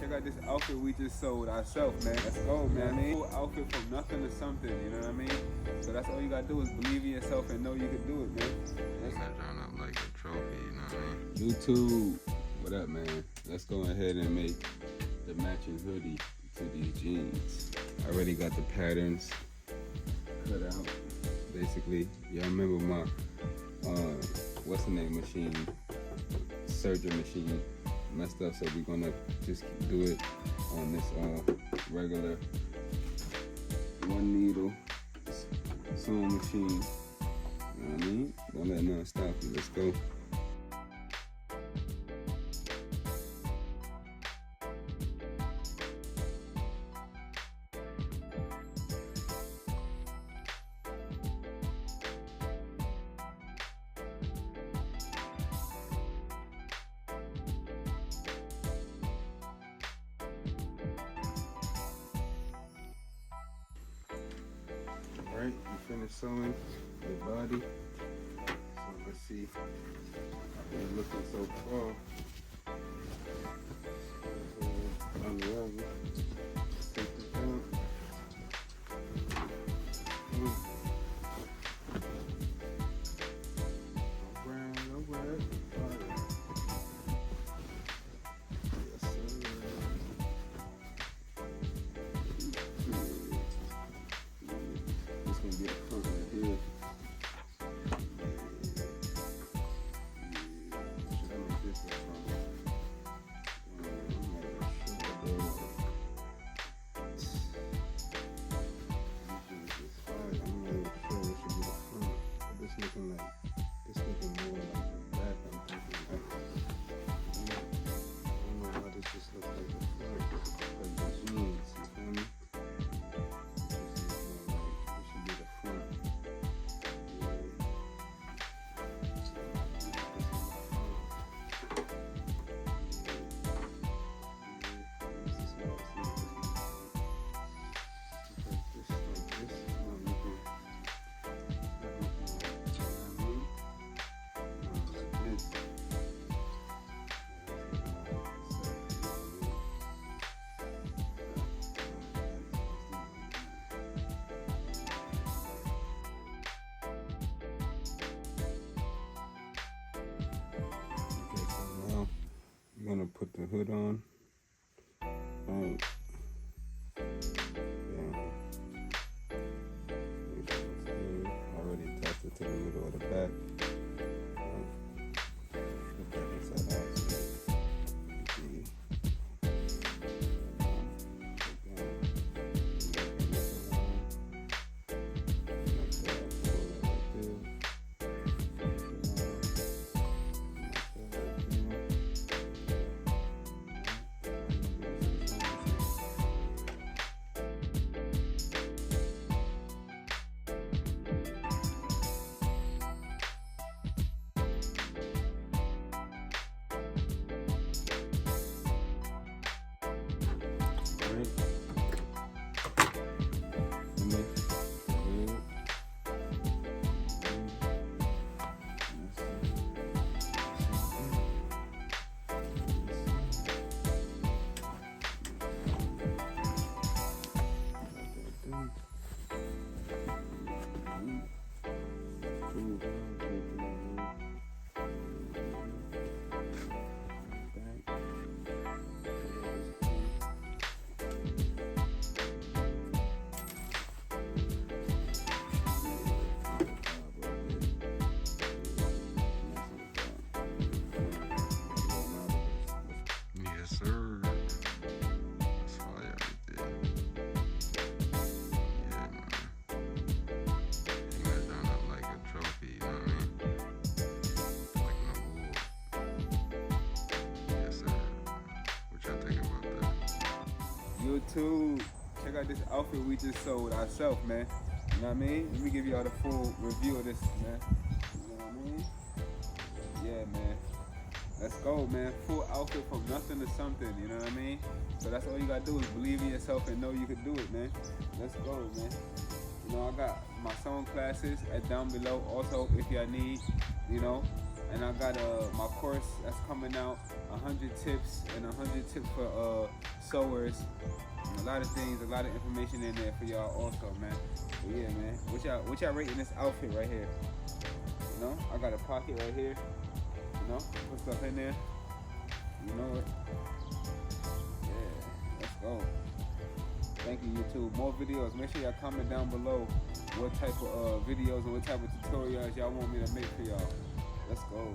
check out this outfit we just sold ourselves, man. Let's go, man. I mean, full outfit from nothing to something, you know what I mean? So that's all you gotta do is believe in yourself and know you can do it, man. That's drawing up like a trophy, you know what I mean? YouTube, what up, man? Let's go ahead and make the matching hoodie to these jeans. I already got the patterns cut out. Basically, y'all remember my what's the name machine, serger machine messed up, so we're gonna just do it on this regular one needle sewing machine. You know what I mean? Don't let nothing stop you. Let's go. Alright, you finished sewing the body. So let's see how it's looking so far. Unravel. Take this out. Alright. Yes, sir. This gonna be the front right here. Should I make this the front? I'm not sure. I'm not even sure it should be the front. But this looking more like the back. I'm thinking I don't know how this just looks like the front. Like the jeans, you feel me? I'm gonna put the hood on. Alright. Yeah. Make sure it's good. I already attached it to the middle of the back. Put that inside out. YouTube, check out this outfit we just sold ourselves, man. You know what I mean? Let me give y'all the full review of this, man. You know what I mean? Yeah, man. Let's go, man. Full outfit from nothing to something, you know what I mean? So that's all you gotta do is believe in yourself and know you can do it, man. Let's go, man. You know, I got my sewing classes down below also if y'all need, you know. And I got my course that's coming out, 100 tips and 100 tips for sewers, and a lot of things, a lot of information in there for y'all also, man. But yeah, man, what y'all rating this outfit right here? You know, I got a pocket right here. You know, put stuff in there. You know it. Yeah, let's go. Thank you, YouTube. More videos. Make sure y'all comment down below what type of videos or what type of tutorials y'all want me to make for y'all. Let's go.